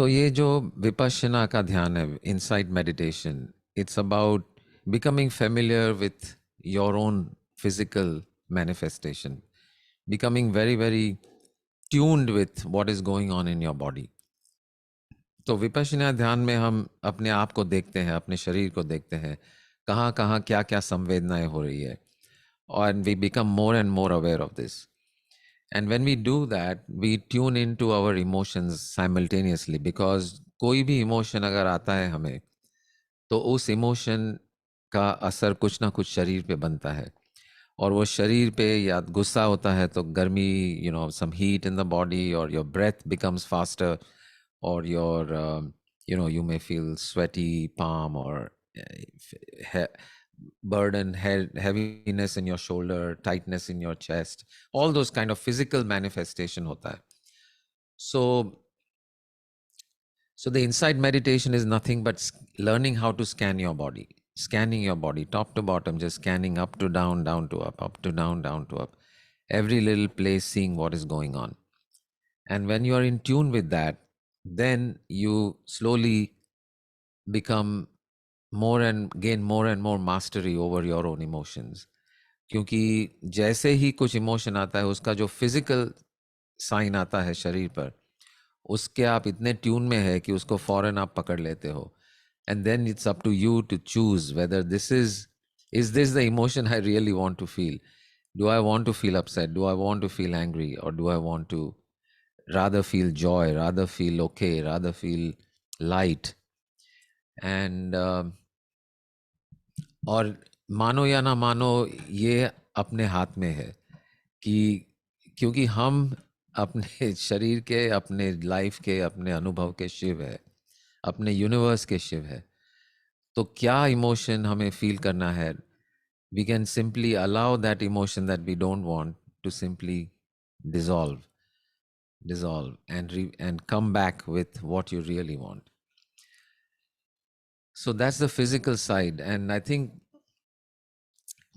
तो ये जो विपश्यना का ध्यान है, insight meditation, it's about becoming familiar with your own physical manifestation, becoming very very tuned with what is going on in your body. तो विपश्यना ध्यान में हम अपने आप को देखते हैं, अपने शरीर को देखते हैं, कहाँ कहाँ क्या क्या संवेदनाएं हो रही है, और we become more and more aware of this. And when we do that, we tune into our emotions simultaneously, because कोई भी इमोशन अगर आता है हमें, तो उस इमोशन का असर कुछ ना कुछ शरीर पे बनता है, और वो शरीर पे या गुस्सा होता है तो गर्मी, some heat in the body, or your breath becomes faster, or you may feel sweaty palm, or burden, heaviness in your shoulder, tightness in your chest, all those kind of physical manifestation hota hai. So the inside meditation is nothing but learning how to scan your body, scanning your body top to bottom, just scanning up to down, down to up to down, down to up, every little place, seeing what is going on. And when you are in tune with that, then you slowly become gain more and more mastery over your own emotions. क्योंकि जैसे ही कुछ emotion आता है, उसका जो physical sign आता है शरीर पर, उसके आप इतने ट्यून में है कि उसको फौरन आप पकड़ लेते हो. And then it's up to you to choose whether this is this the emotion I really want to feel. Do I want to feel upset, do I want to feel angry, और do I want to rather feel joy, rather feel okay, rather feel light. And और मानो या ना मानो, ये अपने हाथ में है कि क्योंकि हम अपने शरीर के, अपने लाइफ के, अपने अनुभव के शिव है, अपने यूनिवर्स के शिव है. तो क्या इमोशन हमें फील करना है, we can simply allow that emotion that we don't want to simply dissolve and come back with what you really want. So that's the physical side, and I think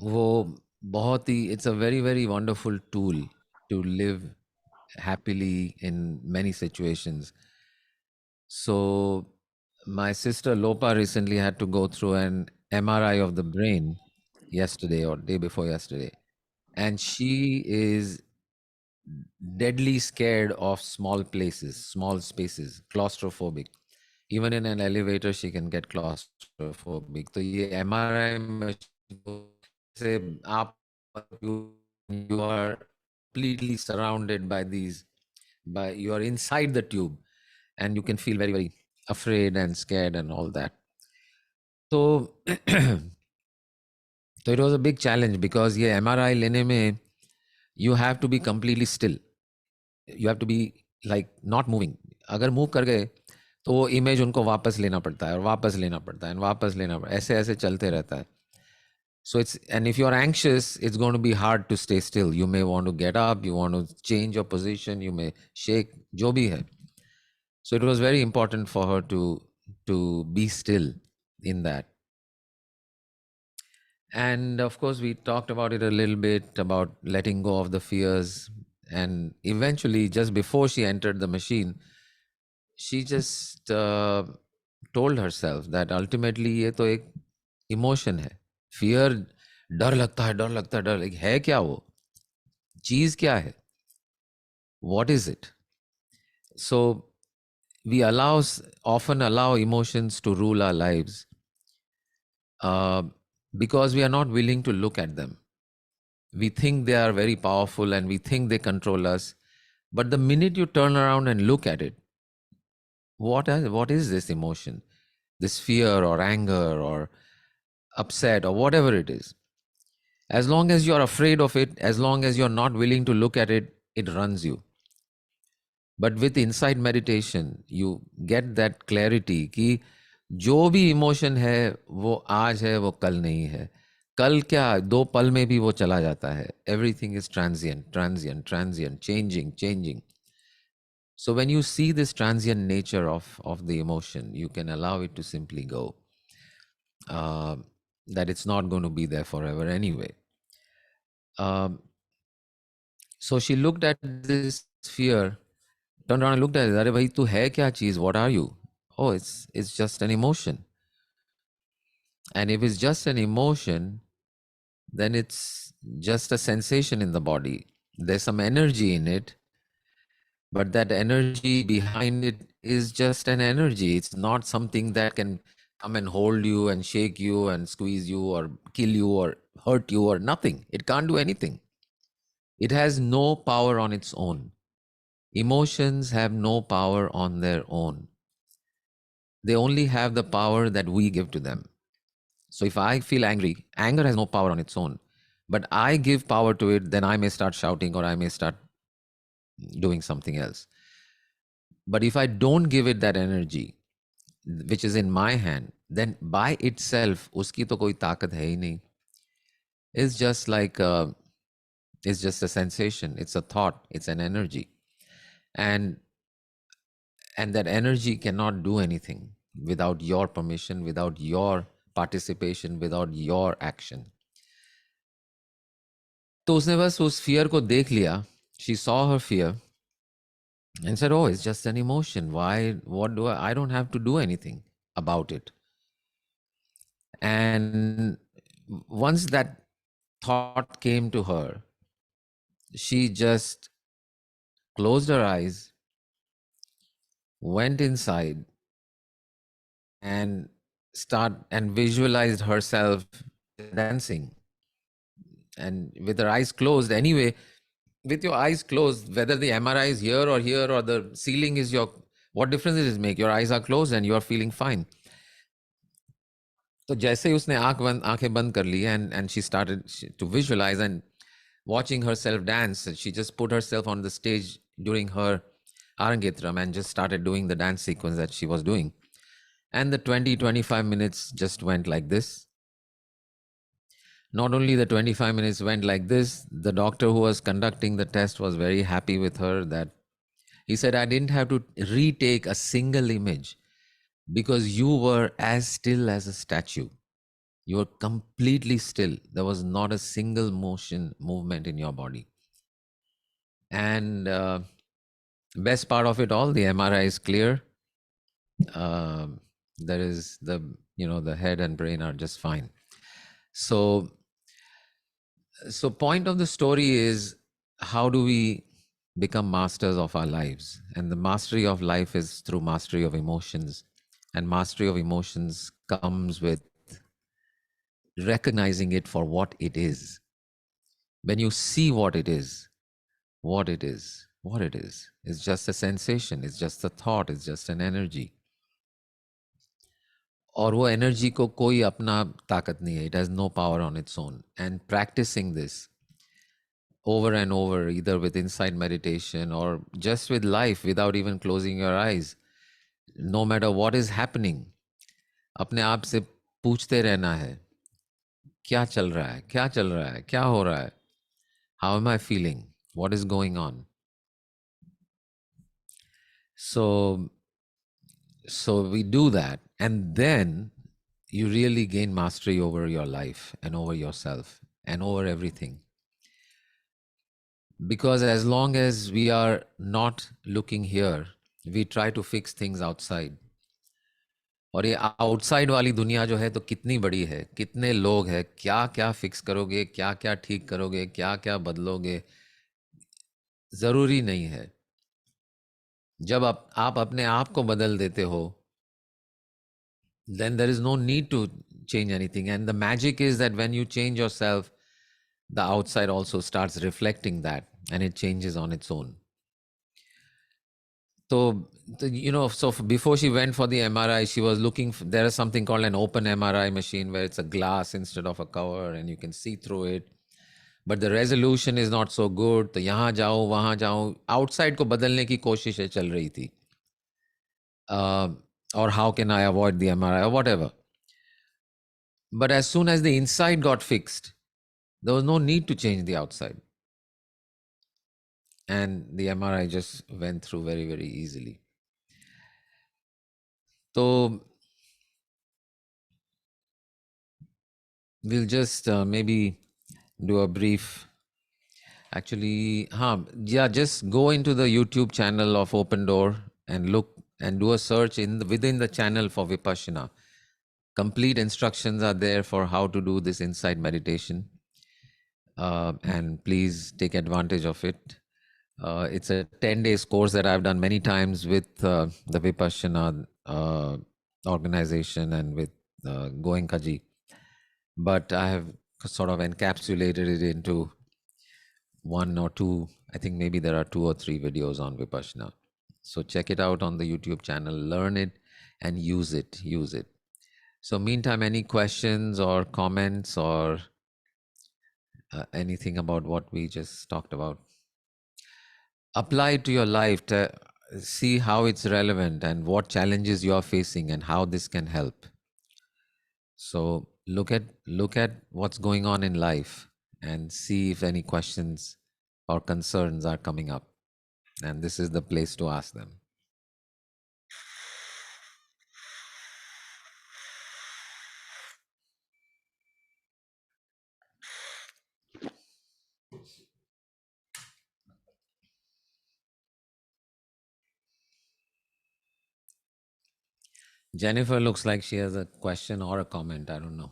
वो बहुत ही, it's a very very wonderful tool to live happily in many situations. So my sister Lopa recently had to go through an MRI of the brain yesterday or day before yesterday, and she is deadly scared of small places, small spaces, claustrophobic. Even in an elevator she can get claustrophobic. तो ये MRI machine से आप, you are completely surrounded by these, you are inside the tube, and you can feel very very afraid and scared and all that. So so it was a big challenge, because ये MRI लेने में you have to be completely still, you have to be like not moving. अगर move कर गए तो वो image उनको वापस लेना पड़ता है, और वापस लेना पड़ता है, और वापस लेना पड़ता है, ऐसे ऐसे चलते रहता है. So and if you're anxious, it's going to be hard to stay still. You may want to get up, you want to change your position, you may shake, जो भी है. So it was very important for her to be still in that. And of course we talked about it a little bit, about letting go of the fears. And eventually, just before she entered the machine, she just told herself that ultimately ये तो एक emotion है. Fear, डर लगता है, डर लगता है, डर है क्या, वो चीज क्या है, what is it? So we often allow emotions to rule our lives because we are not willing to look at them. We think they are very powerful and we think they control us, but the minute you turn around and look at it, what is this emotion, this fear or anger or upset or whatever it is? As long as you're afraid of it, as long as you're not willing to look at it, it runs you. But with inside meditation, you get that clarity कि जो भी emotion है वो आज है, वो कल नहीं है. कल क्या, 2 पल में भी वो चला जाता है. Everything is transient, changing. So when you see this transient nature of the emotion, you can allow it to simply go. That it's not going to be there forever anyway. So she looked at this fear Turned around and looked at it. Arey bhai, tu hai kya cheez? What are you? Oh, it's just an emotion. And if it's just an emotion, then it's just a sensation in the body. There's some energy in it, but that energy behind it is just an energy. It's not something that can come and hold you and shake you and squeeze you or kill you or hurt you or nothing. It can't do anything. It has no power on its own. Emotions have no power on their own. They only have the power that we give to them. So if I feel angry, anger has no power on its own. But I give power to it, then I may start shouting or I may start doing something else. But if I don't give it that energy, which is in my hand, then by itself, uski to koi taakat hai hi nahi. It's just like, it's just a sensation. It's a thought. It's an energy. And that energy cannot do anything without your permission, without your participation, without your action. तो उसने बस उस fear को देख लिया. She saw her fear and said, oh, it's just an emotion. Why? What do I don't have to do anything about it. And once that thought came to her, she just closed her eyes, went inside, and visualized herself dancing. And with her eyes closed, anyway, with your eyes closed, whether the MRI is here or the ceiling is what difference does it make? Your eyes are closed and you are feeling fine. तो जैसे ही उसने आंखें बंद कर ली and she started to visualize and watching herself dance, she just put herself on the stage during her Arangetram and just started doing the dance sequence that she was doing. And the 20-25 minutes just went like this. Not only the 25 minutes went like this, the doctor who was conducting the test was very happy with her that he said, I didn't have to retake a single image because you were as still as a statue. You were completely still. There was not a single movement in your body. And best part of it all, the MRI is clear. There is the head and brain are just fine. So point of the story is, how do we become masters of our lives? And the mastery of life is through mastery of emotions. And mastery of emotions comes with recognizing it for what it is. When you see what it is, it's just a sensation, it's just a thought, it's just an energy. और वो energy को कोई अपना ताकत नहीं है. It has no power on its own. And practicing this over and over, either with insight meditation or just with life without even closing your eyes, no matter what is happening, अपने आप से पूछते रहना है, क्या चल रहा है, क्या चल रहा है, क्या हो रहा है, how am I feeling, what is going on. So we do that, and then you really gain mastery over your life and over yourself and over everything. Because as long as we are not looking here, we try to fix things outside. और ये outside वाली दुनिया जो है तो कितनी बड़ी है, कितने लोग हैं, क्या क्या फिक्स करोगे, क्या क्या ठीक करोगे, क्या क्या बदलोगे, जरूरी नहीं है. जब आप अपने आप को बदल देते हो, then there is no need to change anything. And the magic is that when you change yourself, the outside also starts reflecting that and it changes on its own. So, before she went for the MRI, she was looking, there is something called an open MRI machine where it's a glass instead of a cover and you can see through it. But the resolution is not so good. तो यहाँ जाओ, वहाँ जाओ, outside को बदलने की कोशिशें चल रही थी. Or how can I avoid the MRI or whatever. But as soon as the inside got fixed, there was no need to change the outside. And the MRI just went through very, very easily. So we'll just maybe do a brief Actually, yeah, just go into the YouTube channel of Open Door and look and do a search within the channel for Vipassana. Complete instructions are there for how to do this insight meditation. And please take advantage of it. It's a 10 days course that I've done many times with the Vipassana organization and with Going Kaji. But I have sort of encapsulated it into one or two. I think maybe there are 2 or 3 videos on Vipassana. So check it out on the YouTube channel, learn it and use it. So meantime, any questions or comments or anything about what we just talked about? Apply it to your life to see how it's relevant and what challenges you are facing and how this can help. So look at what's going on in life and see if any questions or concerns are coming up. And this is the place to ask them. Jennifer looks like she has a question or a comment. I don't know.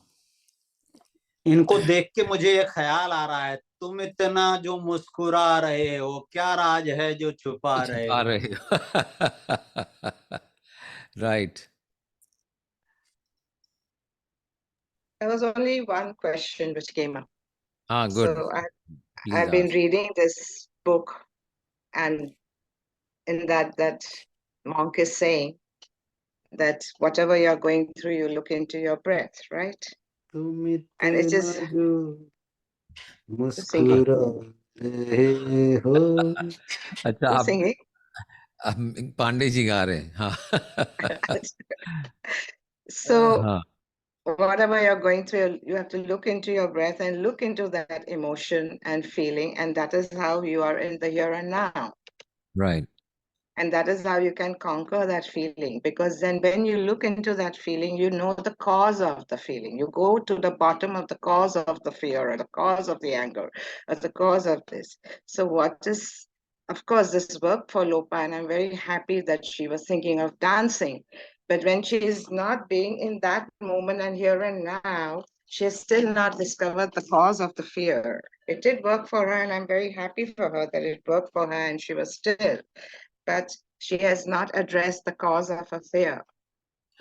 इनको देख के मुझे ये ख्याल आ रहा है, तुम इतना जो मुस्कुरा रहे हो, क्या राज है जो छुपा रहे हो? Right. There was only one question which came up. Good. So Please I've been ask. reading this book, and in that monk is saying that whatever you're going through, you look into your breath, right? And it is singing. अच्छा, आप Singing. Pandey ji गा रहे हैं. हाँ. So whatever you're going through, you have to look into your breath and look into that emotion and feeling, and that is how you are in the here and now. Right. And that is how you can conquer that feeling, because then when you look into that feeling, you know the cause of the feeling. You go to the bottom of the cause of the fear or the cause of the anger or the cause of this. So what is, of course, this worked for Lopa, and I'm very happy that she was thinking of dancing. But when she is not being in that moment and here and now, she has still not discovered the cause of the fear. It did work for her, and I'm very happy for her that it worked for her and she was still. But she has not addressed the cause of her fear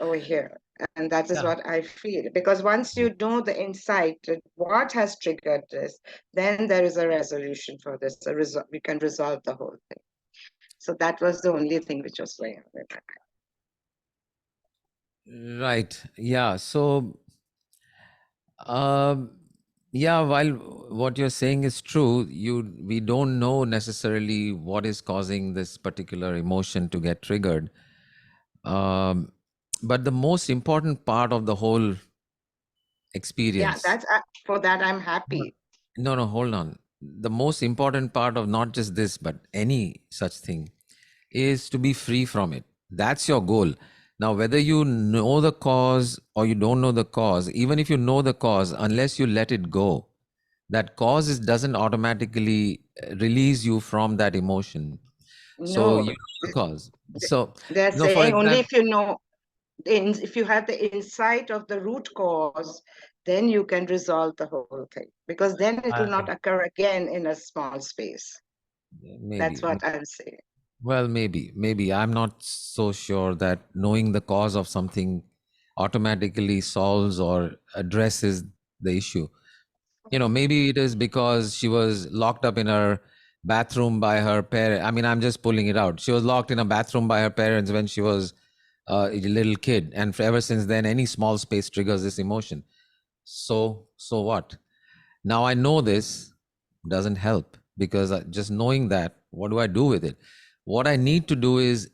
over here. And that is what I feel. Because once you know the insight, what has triggered this, then there is a resolution for this. We can resolve the whole thing. So that was the only thing which was going on. Right. Yeah. So, yeah, while what you're saying is true, we don't know necessarily what is causing this particular emotion to get triggered. But the most important part of the whole experience. Yeah, that's for that I'm happy. No, hold on. The most important part of not just this, but any such thing is to be free from it. That's your goal. Now, whether you know the cause or you don't know the cause, even if you know the cause, unless you let it go, that cause doesn't automatically release you from that emotion. No, so you know the cause. So they're for saying only example, if you know, if you have the insight of the root cause, then you can resolve the whole thing, because then it will not occur again in a small space. maybe That's what I'm saying. Well, maybe I'm not so sure that knowing the cause of something automatically solves or addresses the issue. Maybe it is because she was locked up in her bathroom by her parents. I mean, I'm just pulling it out. She was locked in a bathroom by her parents when she was a little kid, and ever since then, any small space triggers this emotion. So what? Now I know this doesn't help, because just knowing that, what do I do with it? What I need to do is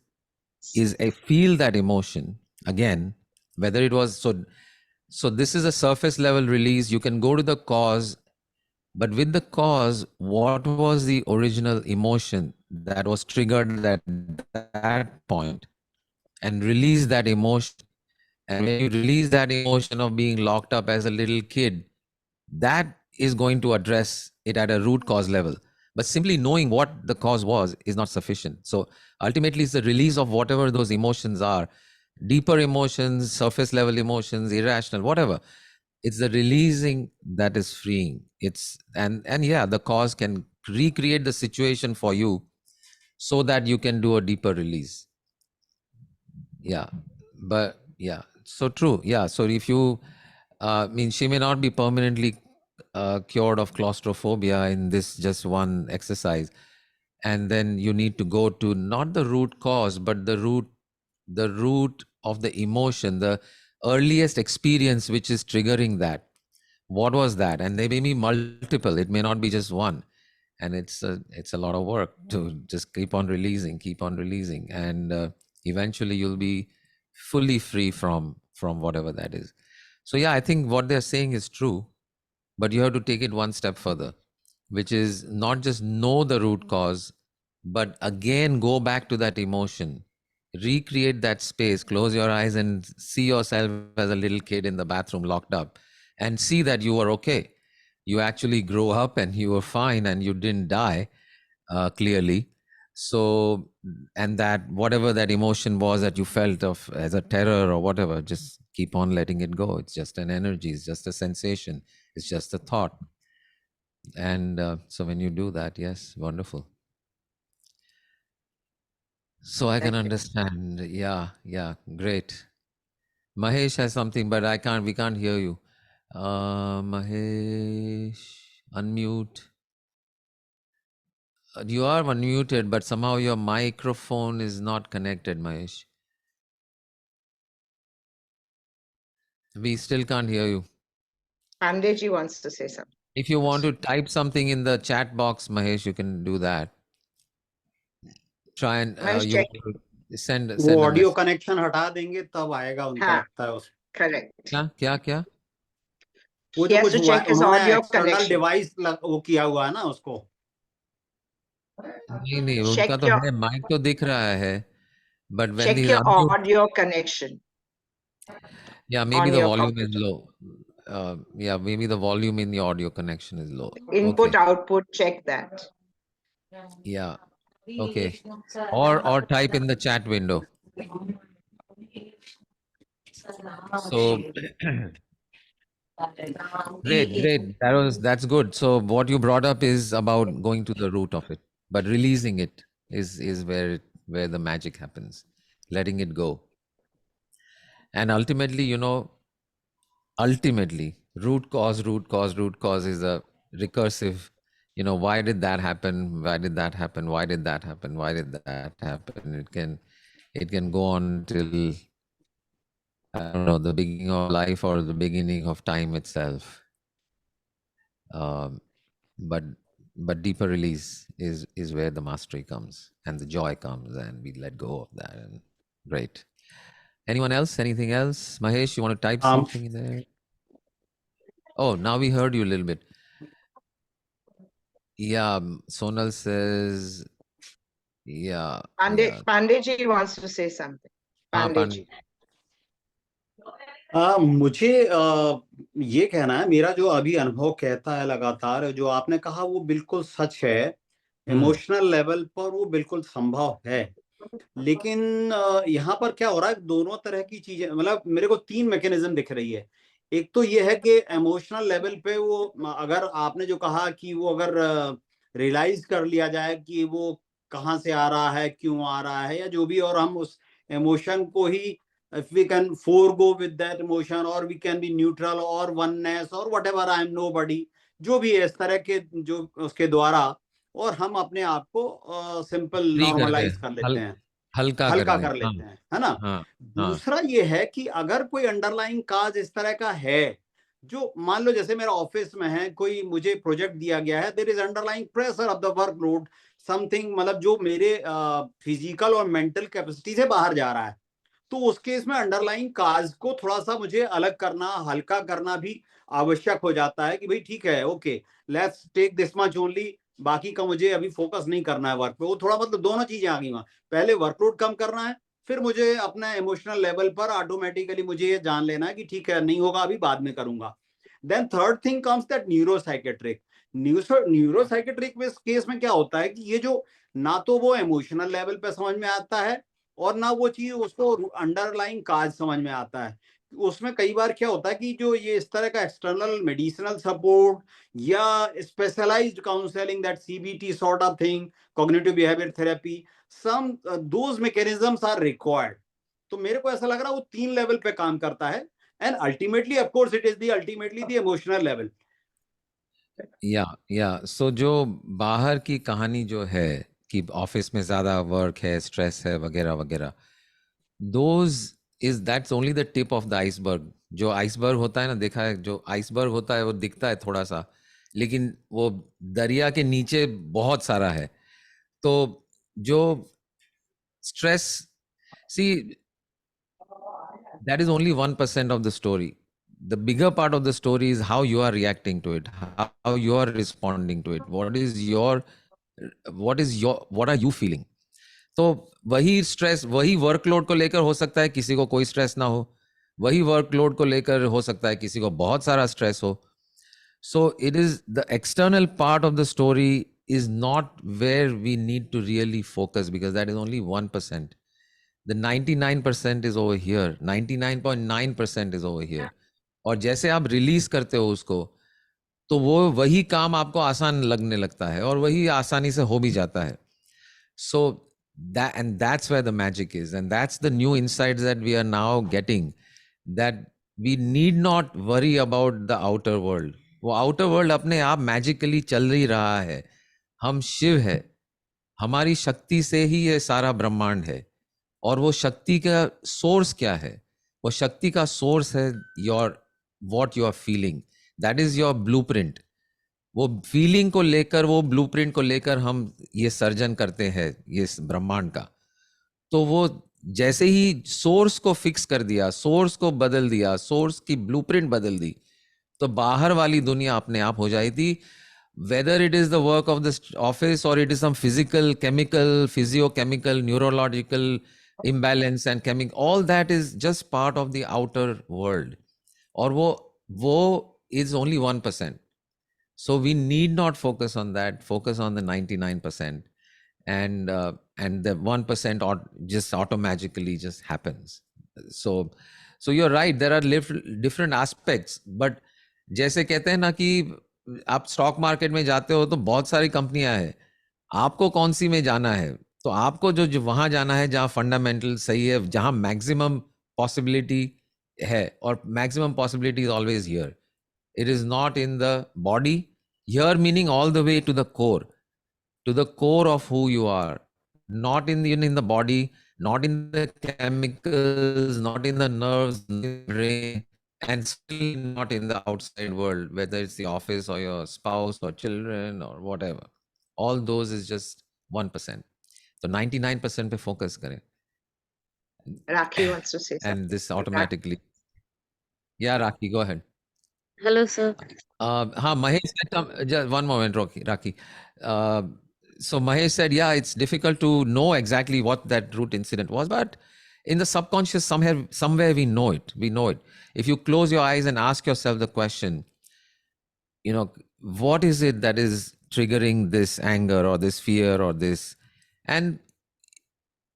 I feel that emotion again, whether it was so this is a surface level release. You can go to the cause, but with the cause, what was the original emotion that was triggered at that point, and release that emotion. And when you release that emotion of being locked up as a little kid, that is going to address it at a root cause level. But simply knowing what the cause was is not sufficient. So ultimately, it's the release of whatever those emotions are, deeper emotions, surface level emotions, irrational, whatever. It's the releasing that is freeing. It's and yeah, the cause can recreate the situation for you so that you can do a deeper release. Yeah, but yeah, so true. Yeah, so if you mean, she may not be permanently cured of claustrophobia in this just one exercise, and then you need to go to not the root cause but the root of the emotion, the earliest experience which is triggering that. What was that? And they may be multiple, it may not be just one. And it's a lot of work to just keep on releasing, and eventually you'll be fully free from whatever that is. So yeah, I think what they're saying is true, but you have to take it one step further, which is not just know the root cause, but again go back to that emotion, recreate that space, close your eyes and see yourself as a little kid in the bathroom locked up, and see that you were okay. You actually grew up and you were fine and you didn't die, clearly. So, and that whatever that emotion was that you felt of as a terror or whatever, just keep on letting it go. It's just an energy, it's just a sensation, it's just a thought. And so when you do that, yes, wonderful. So I can Thank you. understand. Yeah, great. Mahesh has something, but we can't hear you. Mahesh, unmute. You are unmuted, but somehow your microphone is not connected, Mahesh. We still can't hear you. Pandeji wants to say something. If you want to type something in the chat box, Mahesh, you can do that. Try and Mahesh, you check. want to send वो a audio message. Connection हटा देंगे तब आएगा उनका, हाँ, लगता है उस correct. क्या? वो He जो has कुछ to हुआ है, check his उन्होंने audio एक्सटर्नल connection. डिवाइस वो किया हुआ है ना उसको। नहीं, Check उनका तो your है, माइक तो दिख रहा है, but when check they your unmute, audio connection yeah, maybe on the your volume is computer. low. Yeah, maybe the volume in the audio connection is low. Input, Okay. output, check that. Yeah. Okay. Or type in the chat window. So great. That's good. So what you brought up is about going to the root of it, but releasing it is where the magic happens. Letting it go. And ultimately, root cause is a recursive, why did that happen? Why did that happen? Why did that happen? Why did that happen? It can go on till, I don't know, the beginning of life or the beginning of time itself. But deeper release is where the mastery comes and the joy comes, and we let go of that. And great. Anyone else? Anything else? Mahesh, you want to type something in there? Oh, now we heard you a little bit. Yeah, Sonal says, yeah. Pandeji wants to say something. Pandeji. मुझे ये कहना है, मेरा जो अभी अनुभव कहता है लगातार, जो आपने कहा वो बिल्कुल सच है। इमोशनल लेवल पर वो बिल्कुल संभव है, लेकिन यहाँ पर क्या हो रहा है, दोनों तरह की चीजें, मतलब मेरे को 3 मैकेनिज्म दिख रही है। एक तो ये है कि इमोशनल लेवल पे वो, अगर आपने जो कहा कि वो अगर रियलाइज कर लिया जाए कि वो कहाँ से आ रहा है, क्यों आ रहा है, या जो भी, और हम उस इमोशन को ही, if we can forego with that emotion, or we can be neutral or oneness or whatever, I am nobody, जो भी है इस तरह के जो उसके द्वारा, और हम अपने आप को सिंपल नॉर्मलाइज कर लेते हैं, हल्का कर लेते हैं, है ना। दूसरा ये है कि अगर कोई अंडरलाइंग काज इस तरह का है, जो मान लो जैसे मेरा ऑफिस में है, कोई मुझे प्रोजेक्ट दिया गया है, there is underlying pressure of the workload, something, मतलब जो मेरे फिजिकल और मेंटल कैपेसिटी से बाहर जा रहा है, तो उस केस में अंडरलाइंग काज को थोड़ा सा मुझे अलग करना, हल्का करना भी आवश्यक हो जाता है कि भाई ठीक है, okay, let's take this much only, बाकी का मुझे अभी फोकस नहीं करना है वर्क पे। वो थोड़ा, मतलब दोनों चीजें आ गई वहां, पहले वर्कलोड कम करना है, फिर मुझे अपना इमोशनल लेवल पर ऑटोमेटिकली मुझे ये जान लेना है कि ठीक है, नहीं होगा अभी, बाद में करूंगा। Then third thing comes that neuropsychiatric. Neuropsychiatric में केस में क्या होता है कि ये जो ना तो वो इमोशनल लेवल पे समझ में आता है और ना वो चीज उसको अंडरलाइंग काज समझ में आता है। उसमें कई बार क्या होता है कि जो ये इस तरह का एक्सटर्नल मेडिसिनल सपोर्ट या specialised counselling, that CBT sort of thing, cognitive behaviour therapy, some those mechanisms are required. तो मेरे को ऐसा लग रहा है वो 3 लेवल पे काम करता है and ultimately of course it is the ultimately the emotional level. या सो जो बाहर की कहानी जो है कि ऑफिस में ज़्यादा वर्क है, स्ट्रेस है वगैरह वगैरह, those is that's only the tip of the iceberg. जो आइसबर्ग होता है ना, देखा है, जो आइसबर्ग होता है वो दिखता है थोड़ा सा, लेकिन वो दरिया के नीचे बहुत सारा है। तो जो stress, see, that is only 1% of the story. The bigger part of the story is how you are reacting to it, how you are responding to it, what are you feeling. तो वही stress, वही workload को लेकर हो सकता है किसी को कोई स्ट्रेस ना हो, वही वर्कलोड को लेकर हो सकता है किसी को बहुत सारा स्ट्रेस हो. So it is the external part of the story is not where we need to really focus, because that is only 1%. The 99% is over here, 99.9% is over here. और जैसे आप रिलीज करते हो उसको, तो वो वही काम आपको आसान लगने लगता है और वही आसानी से हो भी जाता है. So that's where the magic is, and that's the new insights that we are now getting, that we need not worry about the outer world. वो आउटर वर्ल्ड अपने आप मैजिकली चल ही रहा है. हम शिव है, हमारी शक्ति से ही ये सारा ब्रह्मांड है. और वो शक्ति का सोर्स क्या है? वो शक्ति का सोर्स है your what you are feeling, that is your blueprint. वो फीलिंग को लेकर, वो ब्लूप्रिंट को लेकर हम ये सर्जन करते हैं ये ब्रह्मांड का. तो वो जैसे ही सोर्स को फिक्स कर दिया, सोर्स को बदल दिया, सोर्स की ब्लूप्रिंट बदल दी, तो बाहर वाली दुनिया अपने आप हो जाती थी. Whether it is the work of the office or it is some physical, chemical, physiochemical, neurological imbalance and chemical, all that is just part of the outer world. और वो is only 1%. So we need not focus on that. Focus on the 99%, and the 1% or just automatically just happens. So you're right. There are different aspects, but जैसे कहते हैं ना कि आप stock market में जाते हो तो बहुत सारी कंपनियां हैं, आपको कौन सी में जाना है? तो आपको जो वहां जाना है जहां फंडामेंटल सही है, जहां मैक्सिमम पॉसिबिलिटी है. और maximum possibility is always here. It is not in the body. Here meaning all the way to the core of who you are. Not in the body, not in the chemicals, not in the nerves, in the brain, and still not in the outside world, whether it's the office or your spouse or children or whatever. All those is just 1%. So 99% पे focus करें. Rakhi wants to say something. And this automatically. Yeah, Raki, go ahead. Hello, sir. Mahesh said, just one moment, Raki. So Mahesh said, yeah, it's difficult to know exactly what that root incident was, but in the subconscious, somewhere we know it. We know it. If you close your eyes and ask yourself the question, what is it that is triggering this anger or this fear or this? And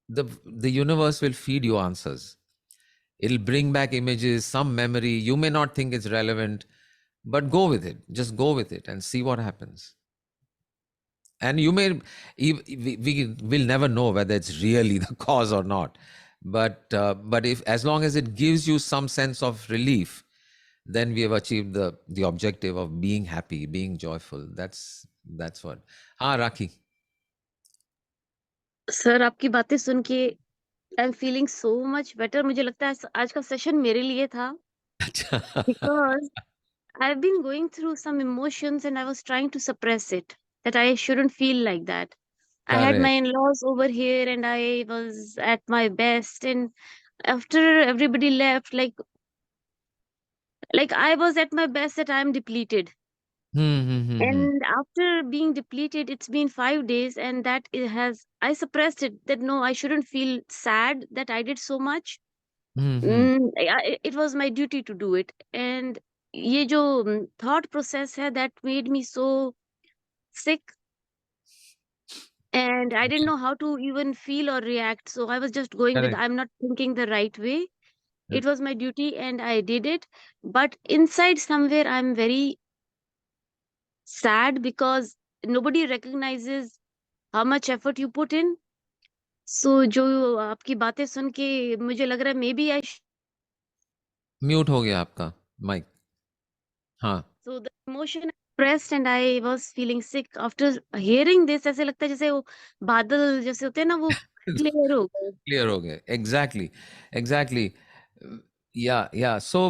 the universe will feed you answers. It'll bring back images, some memory. You may not think it's relevant, but go with it. Just go with it and see what happens. And we will never know whether it's really the cause or not. But if, as long as it gives you some sense of relief, then we have achieved the objective of being happy, being joyful. That's what. Raki. Sir आपकी बातें सुन के I am feeling so much better. मुझे लगता है आज का session मेरे लिए था, because I've been going through some emotions and I was trying to suppress it, that I shouldn't feel like that. I had my Correct. in-laws over here and I was at my best, and after everybody left, like I was at my best, that I am depleted. And after being depleted, it's been 5 days, and that I suppressed it, that no, I shouldn't feel sad that I did so much. It was my duty to do it. And ये जो thought process है, that made me so sick, and I didn't know how to even feel or react. So I was just going with, Correct. I'm not thinking the right way. It was my duty and I did it. But inside somewhere, I'm very sad because nobody recognizes how much effort you put in. So जो आपकी बातें सुन के मुझे लग रहा है maybe I mute हो गया आपका माइक. हाँ. so the emotion expressed and I was feeling sick after hearing this. ऐसे लगता है जैसे वो बादल जैसे होते हैं ना वो clear हो गए. क्लियर हो गए. Exactly, exactly. Yeah so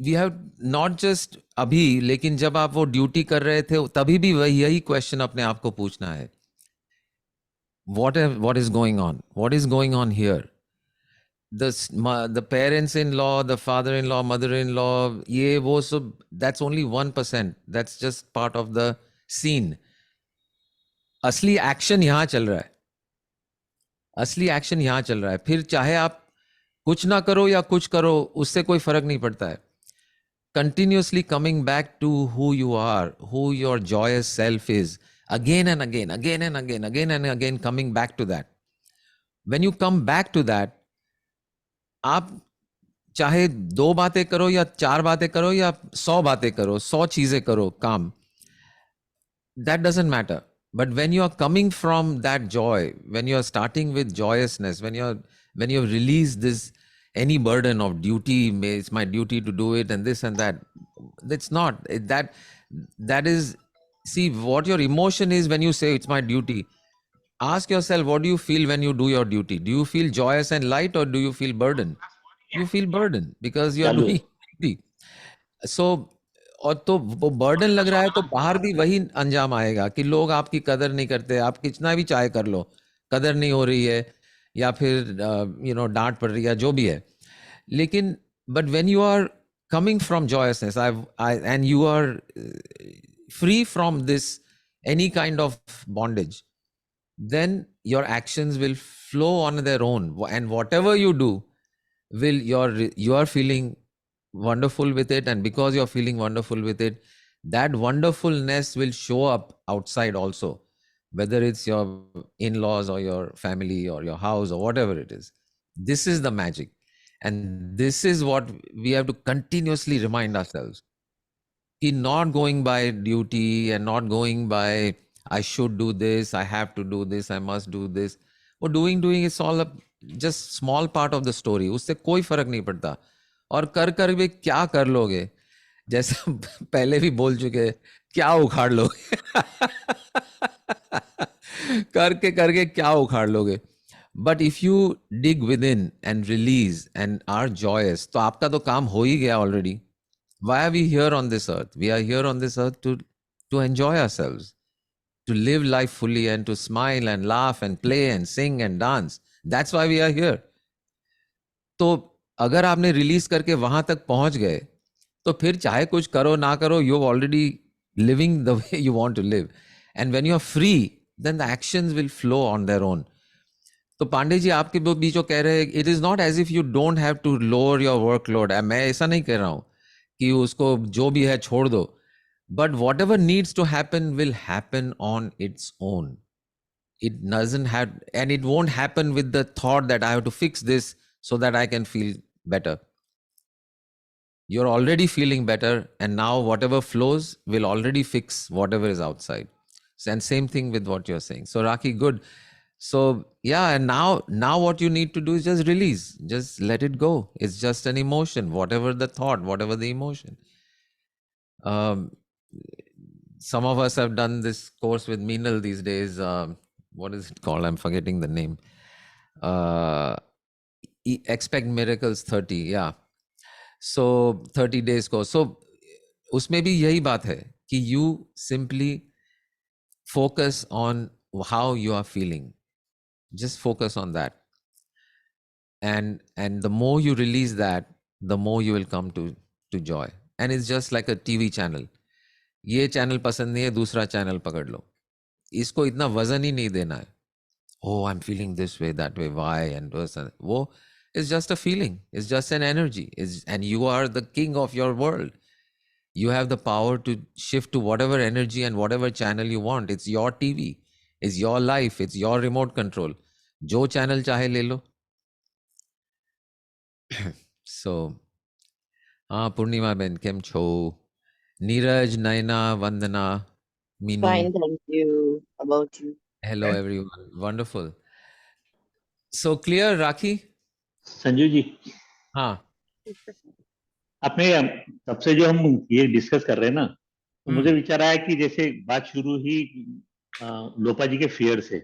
we have not just अभी, लेकिन जब आप वो ड्यूटी कर रहे थे तभी भी वही यही क्वेश्चन अपने आप को पूछना है. what is going on, what is going on here? The parents-in-law, the father-in-law, mother-in-law, ये वो सब, that's only 1%. That's just part of the scene. असली एक्शन यहाँ चल रहा है. असली एक्शन यहाँ चल रहा है. फिर चाहे आप कुछ ना करो या कुछ करो, उससे कोई फर्क नहीं पड़ता है. Continuously coming back to who you are, who your joyous self is, again and again, again and again, again and again, coming back to that. When you come back to that, आप चाहे 2 बातें करो या 4 बातें करो या 100 बातें करो, 100 चीजें करो, काम, that doesn't matter. But when you are coming from that joy, when you are starting with joyousness, when you release this any burden of duty, it's my duty to do it and this and that, it's not that is, see what your emotion is when you say it's my duty. Ask yourself, what do you feel when you do your duty? Do you feel joyous and light, or do you feel burden? You feel burden because you are चालू है. doing duty. So और तो वो burden लग रहा है तो बाहर भी वही अंजाम आएगा कि लोग आपकी कदर नहीं करते. आप कितना भी चाहे कर लो, कदर नहीं हो रही है, या फिर डांट पड़ रही है, जो भी है. लेकिन but when you are coming from joyousness, and you are free from this any kind of bondage, then your actions will flow on their own, and whatever you do will you are feeling wonderful with it, and because you're feeling wonderful with it, that wonderfulness will show up outside also, whether it's your in-laws or your family or your house or whatever it is. This is the magic, and this is what we have to continuously remind ourselves. Not going by duty and not going by I should do this, I have to do this, I must do this. वो doing is all just small part of the story. उससे कोई फर्क नहीं पड़ता. और कर भी क्या कर लोगे, जैसा पहले भी बोल चुके, क्या उखाड़ लोगे. करके क्या उखाड़ लोगे. But if you dig within and release and are joyous, तो आपका तो काम हो ही गया already. Why are we here on this earth? We are here on this earth to enjoy ourselves, to live life fully and to smile and laugh and play and sing and dance. That's why we are here. तो अगर आपने release करके वहां तक पहुंच गए, तो फिर चाहे कुछ करो ना करो, you already living the way you want to live. And when you are free, then the actions will flow on their own. तो पांडे जी आपके बीच जो कह रहे हैं, it is not as if you don't have to lower your workload. मैं ऐसा नहीं कह रहा हूं कि उसको जो भी है छोड़ दो, but whatever needs to happen will happen on its own. It doesn't have, and it won't happen with the thought that I have to fix this so that I can feel better. You're already feeling better, and now whatever flows will already fix whatever is outside. And same thing with what you're saying. So Raki, good. So yeah, and now what you need to do is just release, just let it go. It's just an emotion, whatever the thought, whatever the emotion. Some of us have done this course with Meenal these days. What is it called? I'm forgetting the name. Expect Miracles 30. Yeah. So 30 days course. So उसमें भी यही बात है कि you simply focus on how you are feeling. Just focus on that. And the more you release that, the more you will come to joy. And it's just like a TV channel. ये channel पसंद नहीं है, दूसरा channel पकड़ लो. इसको इतना वजन ही नहीं देना है. Oh, I'm feeling this way, that way, why, and वो is just a feeling. It's just an energy. And you are the king of your world. You have the power to shift to whatever energy and whatever channel you want. It's your TV, it's your life, it's your remote control. Jo channel chahe le lo. So, Purnima Ben, kem cho? Neeraj, Naina, Vandana, Minu. Fine, thank you. About you? Hello everyone. Wonderful. So clear, Rakhi? Sanju जी, हाँ. अपने तब से जो हम ये discuss कर रहे हैं ना, तो मुझे विचार आया कि जैसे बात शुरू ही लोपा जी के फियर से,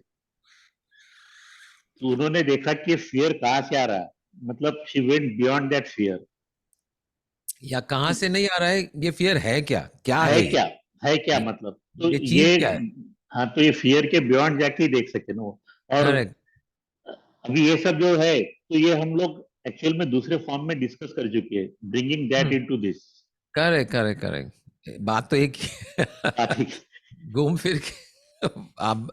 तो उन्होंने देखा कि फियर कहाँ से आ रहा है, मतलब she went beyond that fear. या कहाँ से नहीं आ रहा है, ये फियर है क्या, क्या है ये? क्या, है क्या मतलब, तो ये चीज क्या है? हाँ, तो ये फियर के बियॉन्ड जाके ही देख सके ना वो. और करेक्ट. अभी ये सब जो है, तो ये हम लोग एक्चुअल में दूसरे फॉर्म में डिस्कस कर चुके हैं, bringing that into this. Correct correct correct. बात तो एक ही. घूम फिर के आप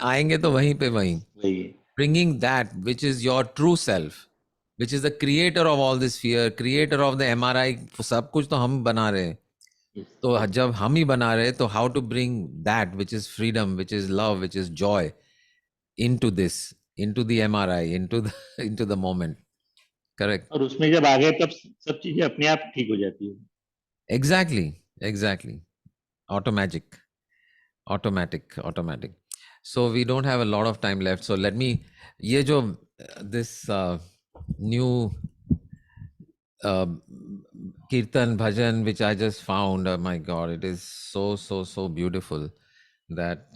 आएंगे तो वहीं पे वहीं. Bringing that which is your true self, which is the creator of all this fear, creator of the MRI, सब कुछ तो हम बना रहे हैं. तो जब हम ही बना रहे तो how to bring that which is freedom, which is love, which is joy into this, into the MRI, into the moment. Correct. और उसमें जब आ गए तब सब चीजें अपने आप ठीक हो जाती है. Exactly. Automatic. So we don't have a lot of time left. So let me, ये जो this new kirtan bhajan which I just found, oh my God, it is so beautiful that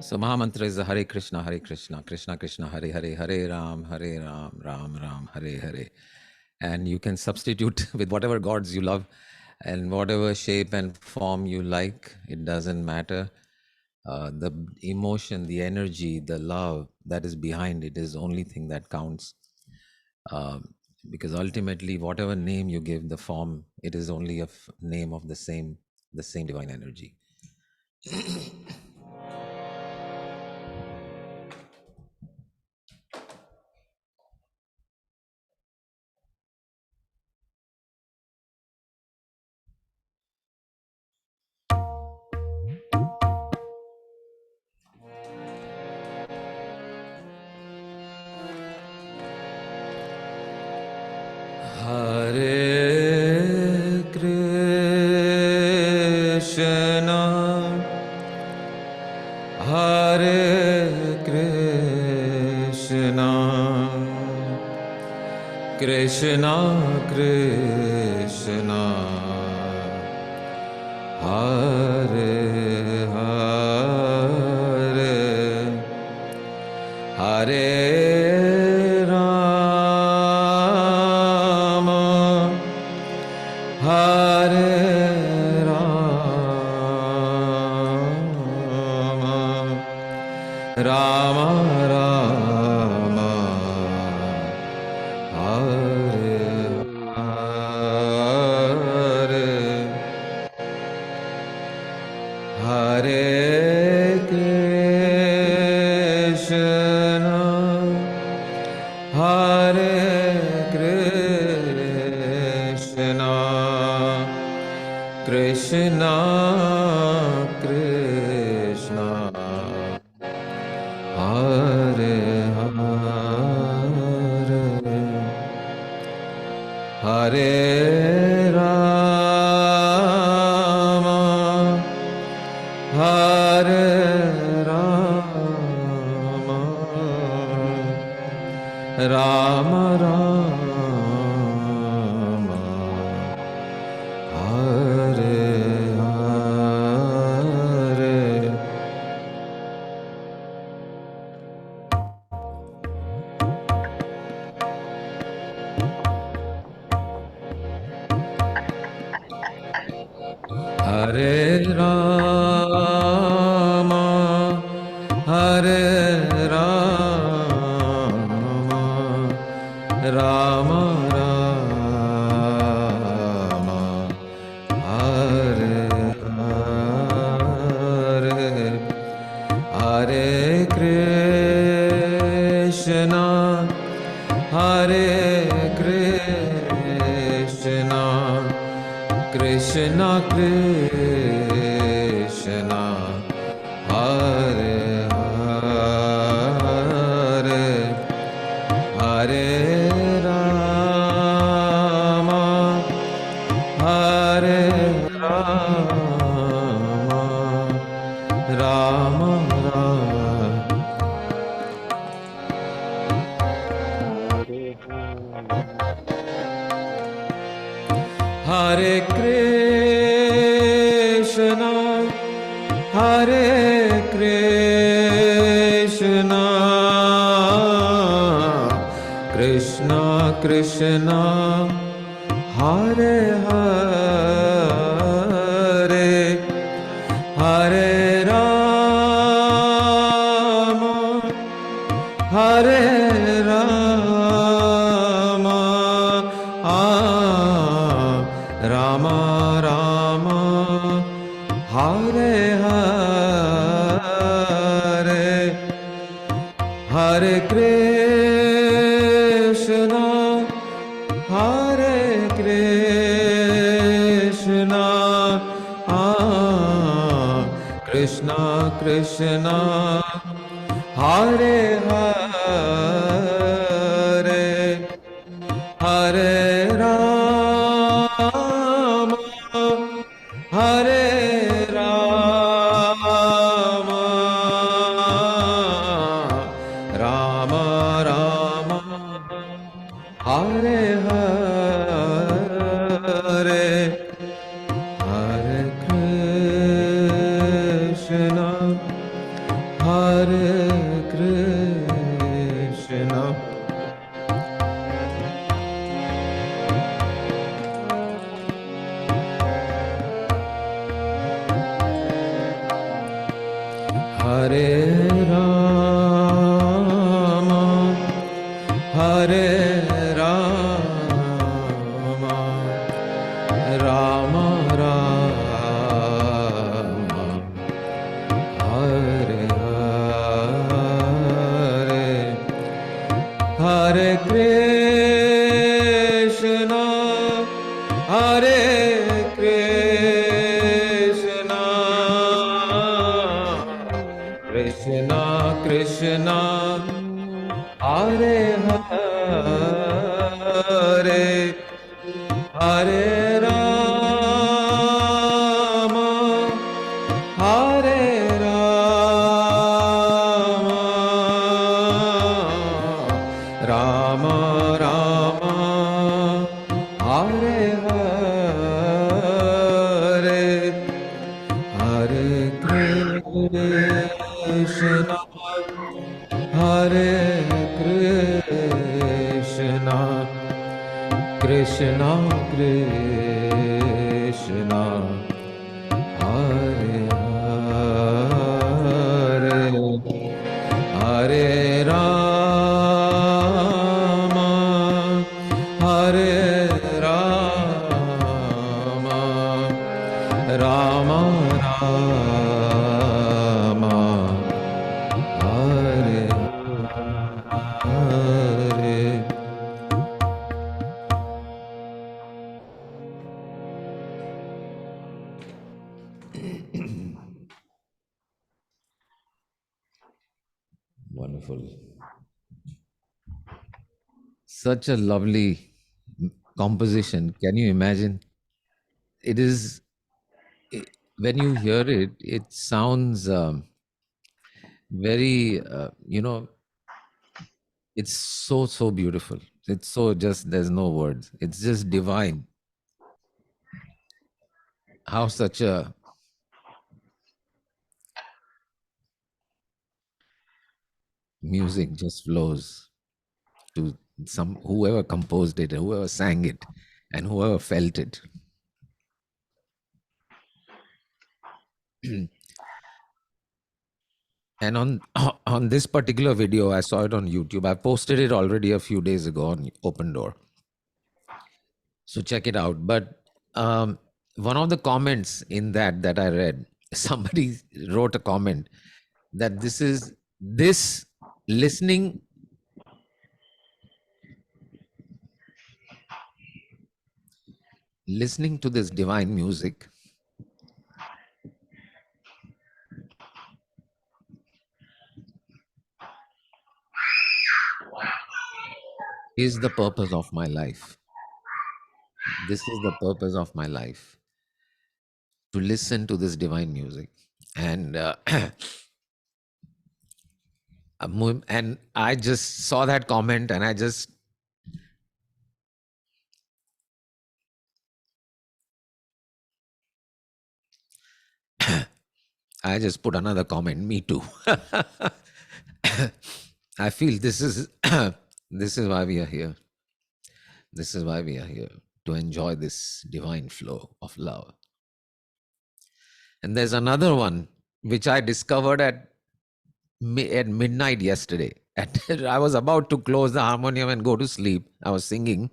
so Mahamantra is the Hare Krishna, Krishna Krishna, Hare Hare, Hare Ram, Ram Ram, Hare Hare. And you can substitute with whatever gods you love and whatever shape and form you like. It doesn't matter. The emotion, the energy, the love that is behind it is the only thing that counts. Because ultimately, whatever name you give the form, it is only a name of the same divine energy. Hare Krishna, Hare Krishna, Krishna Krishna, Hare Hare, Hare Krishna Krishna Rama, Hare Rama, Rama Rama, Hare Hare. Hare Rama, Hare Rama, Rama Rama, Hare Hare, Hare Krishna, Hare Krishna, Krishna Krishna, Hare Hare, Hare Rama, Hare Rama, Rama Rama. Hare Krishna, Hare Krishna, Krishna Krishna, Hare Hare, Hare Rama, Hare Rama, Rama Rama, Hare Hare, Hare Krishna, Hare Krishna, Krishna Krishna, Hare Hare, Hare Rama, Hare Rama, Rama Rama, Hare Hare, Hare Krishna, Hare Krishna. Hare Rama, Hare Rama, Rama Rama, Hare Hare, Hare Krishna, Hare Krishna, Krishna Krishna, Hare Hare, Hare Rama, Hare Rama, Rama Rama, Hare Hare, Hare Krishna, Hare Krishna, Krishna Krishna, Hare Hare, Hare Rama, Hare Rama, Rama Rama, Hare Hare. Wonderful. Such a lovely composition. Can you imagine? It is, when you hear it, it sounds very, it's so, so beautiful. It's so just, there's no words. It's just divine. How such a music just flows to some, whoever composed it, whoever sang it, and whoever felt it. And on this particular video, I saw it on YouTube. I posted it already a few days ago on Open Door, so check it out. But one of the comments in that I read, somebody wrote a comment that this listening to this divine music is the purpose of my life. This is the purpose of my life, to listen to this divine music. And and I just saw that comment, and I just put another comment, me too. I feel this is this is why we are here. This is why we are here, to enjoy this divine flow of love. And there's another one which I discovered at midnight yesterday. I was about to close the harmonium and go to sleep. I was singing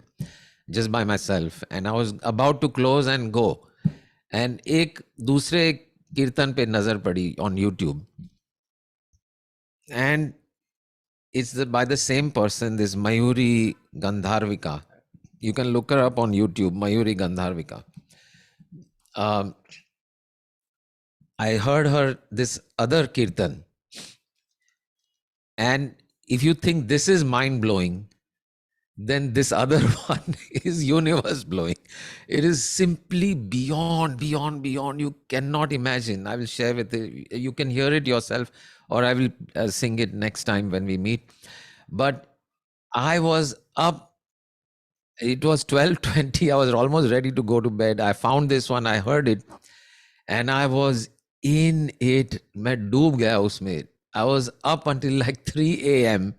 just by myself, and I was about to close and go. And एक दूसरे कीर्तन पे नजर पड़ी on YouTube, and it's by the same person, this Mayuri Gandharvika. You can look her up on YouTube, Mayuri Gandharvika. I heard her this other kirtan, and if you think this is mind blowing, then this other one is universe blowing. It is simply beyond, beyond, beyond. You cannot imagine. I will share with you. You can hear it yourself, or I will sing it next time when we meet. But I was up. It was 12:20. I was almost ready to go to bed. I found this one. I heard it, and I was in it. मैं डूब गया उसमें. I was up until like 3 a.m.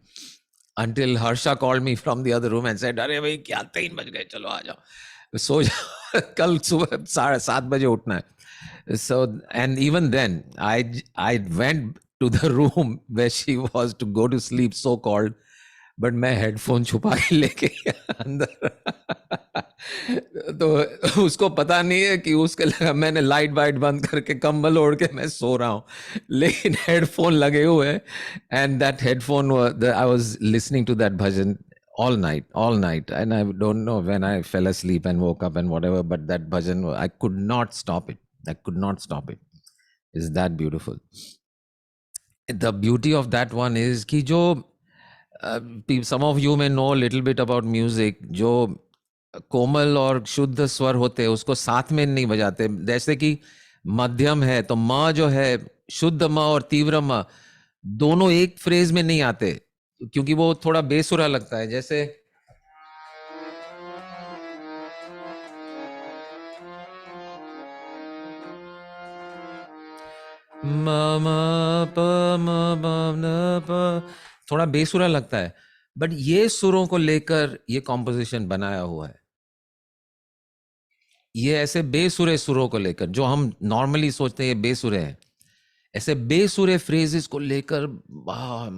until Harsha called me from the other room and said, "अरे भाई क्या 3 बज गए, चलो आ जाओ, सो जाओ, कल सुबह 7:30 बजे उठना है." So, and even then, I went to the room where she was to go to sleep, so called, but मैं हेडफोन छुपा के लेके अंदर तो उसको पता नहीं है कि उसके लगा मैंने लाइट वाइट बंद करके कंबल ओढ़ के मैं सो रहा हूँ, लेकिन हेडफोन लगे हुए, and that headphone I was listening to that bhajan all night, and I don't know when I fell asleep and woke up and whatever, but that bhajan, I could not stop it. It's that beautiful. The beauty of that one is कि जो some of you may know a little bit about music, जो कोमल और शुद्ध स्वर होते हैं उसको साथ में नहीं बजाते. जैसे कि मध्यम है तो म जो है, शुद्ध म और तीव्र म दोनों एक फ्रेज में नहीं आते, क्योंकि वो थोड़ा बेसुरा लगता है. जैसे म म प म प न प थोड़ा बेसुरा लगता है, बट ये सुरों को लेकर ये कॉम्पोजिशन बनाया हुआ है. ये ऐसे बेसुरे सुरों को लेकर, जो हम नॉर्मली सोचते हैं ये बेसुरे हैं, ऐसे बेसुरे फ्रेजेस को लेकर,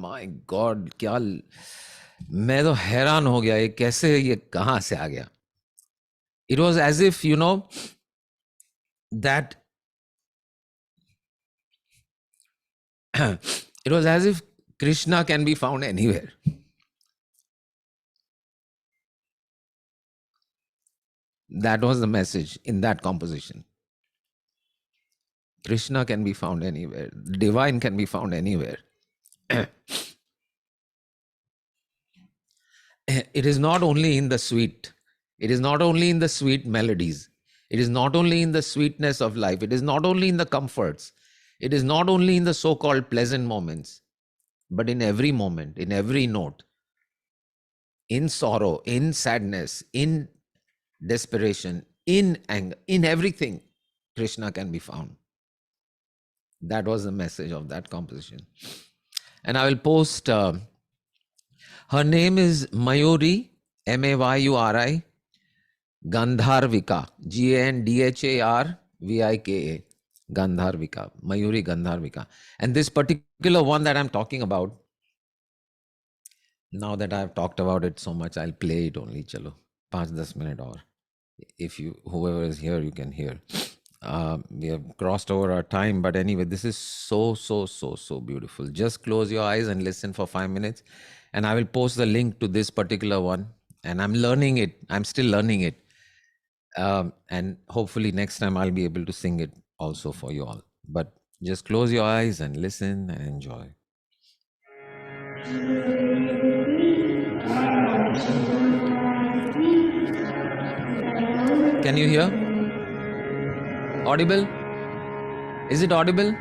माय गॉड, क्या मैं तो हैरान हो गया, ये कैसे, ये कहां से आ गया. It was as if you know that it was as if Krishna can be found anywhere. That was the message in that composition. Krishna can be found anywhere. The divine can be found anywhere. It is not only in the sweet. It is not only in the sweet melodies. It is not only in the sweetness of life. It is not only in the comforts. It is not only in the so-called pleasant moments, but in every moment, in every note, in sorrow, in sadness, in desperation, in anger, in everything, Krishna can be found. That was the message of that composition. And I will post, her name is Mayuri, Mayuri, Gandharvika, Gandharvika, Gandharvika, Mayuri Gandharvika. And this particular one that I'm talking about, now that I've talked about it so much, I'll play it only. Chalo, 5-10 minutes or if you, whoever is here, you can hear. We have crossed over our time, but anyway, this is so beautiful. Just close your eyes and listen for 5 minutes, and I will post the link to this particular one. And I'm learning it. I'm still learning it. And hopefully next time I'll be able to sing it also for you all. But just close your eyes and listen and enjoy. Can you hear? Audible? Is it audible?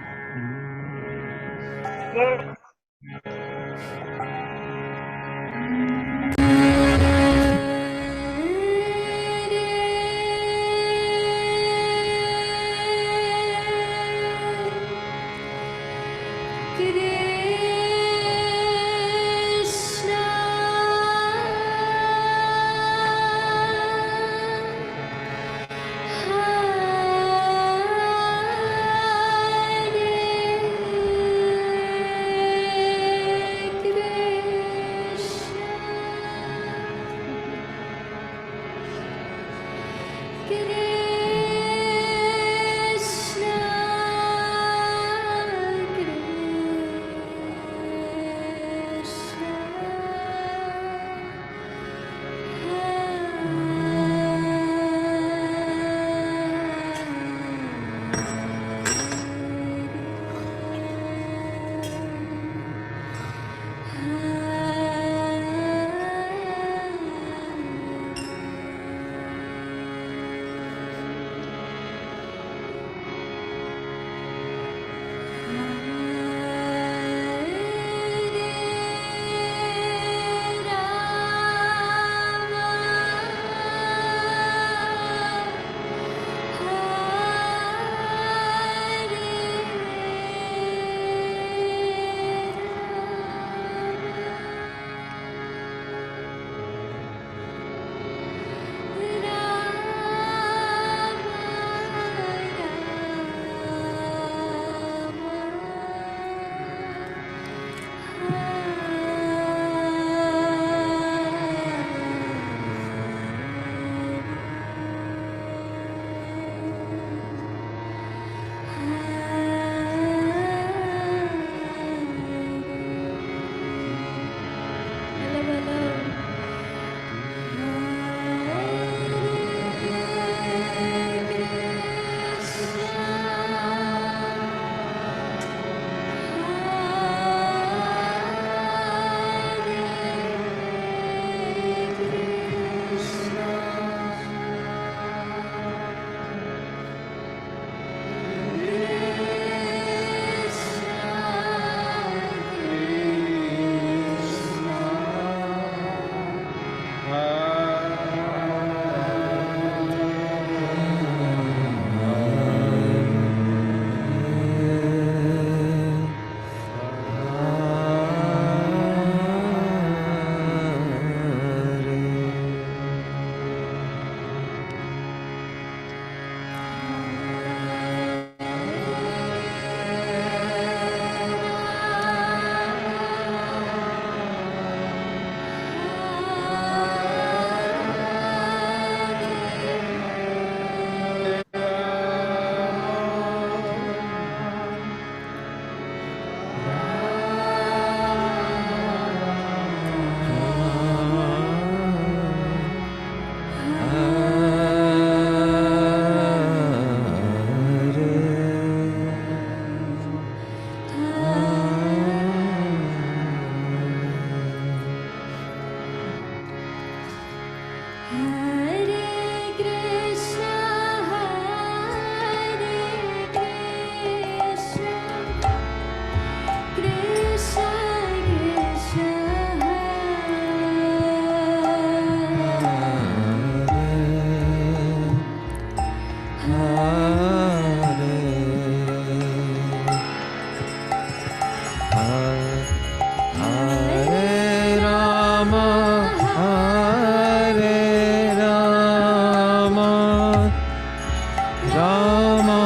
Rama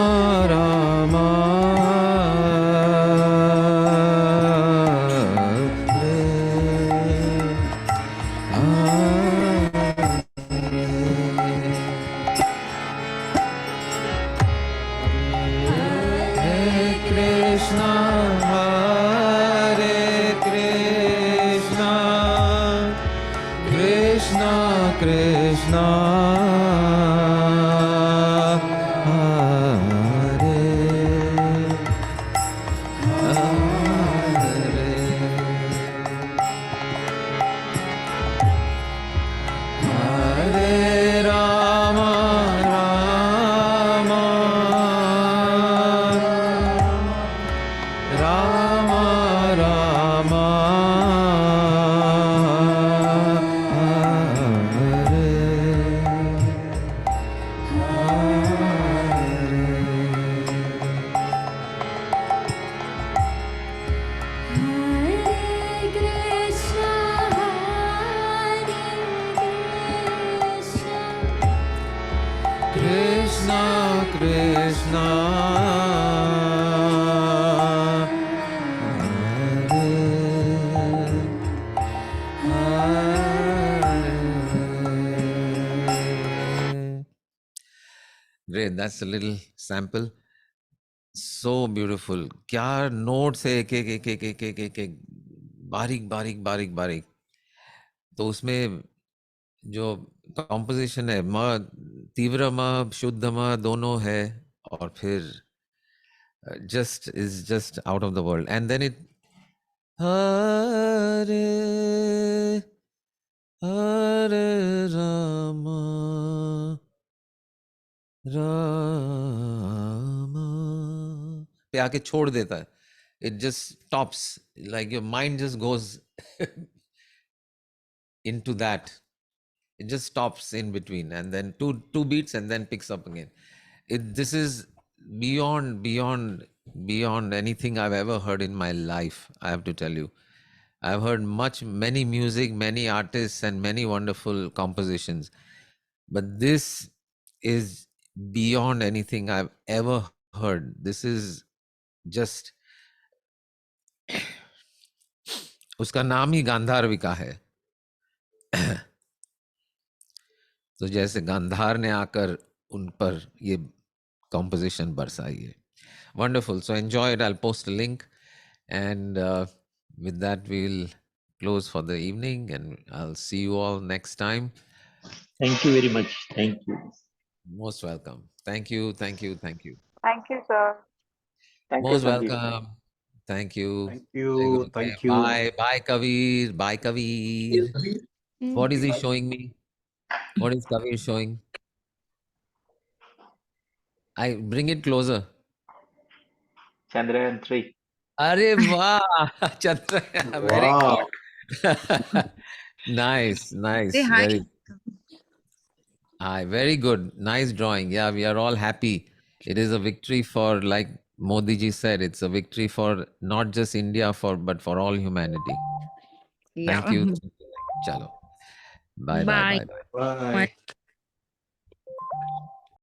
Rama Krishna Hare Krishna Krishna Krishna Hare Hare Rama Rama Rama Rama Krishna Krishna Hare. Great, that's a little sample. So beautiful. क्या notes है एक एक एक एक एक एक एक एक बारीक बारीक बारीक बारीक. तो उसमें जो कॉम्पोजिशन है म तीव्र म शुद्ध म दोनों है और फिर just is just out of the world. And then it Hare Hare Rama Rama पे आके छोड़ देता है. It just stops, like your mind just goes into that. It just stops in between, and then two beats, and then picks up again. This is beyond anything I've ever heard in my life. I have to tell you, I've heard many music, many artists, and many wonderful compositions, but this is beyond anything I've ever heard. This is just उसका नाम ही गांधारविका है. तो जैसे गांधार ने आकर उन पर ये composition बरसाई है. Wonderful. So enjoy it. I'll post a link, and with that we'll close for the evening, and I'll see you all next time. Thank you very much. Thank you. Most welcome. Thank you. Thank you. Thank you. Thank you, sir. Thank you, Most Sanjivji. welcome. Thank you. Thank Jai you. Guru. Thank you. Bye. Bye, Kavir. Bye, Kavir. What is he showing me? What is Kavir showing? I bring it closer. Chandrayaan 3. Arey wow, Chandra, very Wow. good. Nice, nice. Say hi. Very hi, very good. Nice drawing. Yeah, we are all happy. It is a victory for, like Modi ji said, it's a victory for not just India, but for all humanity. Yeah. Thank you. Chalo. Bye, bye, Bye. bye, bye. Bye.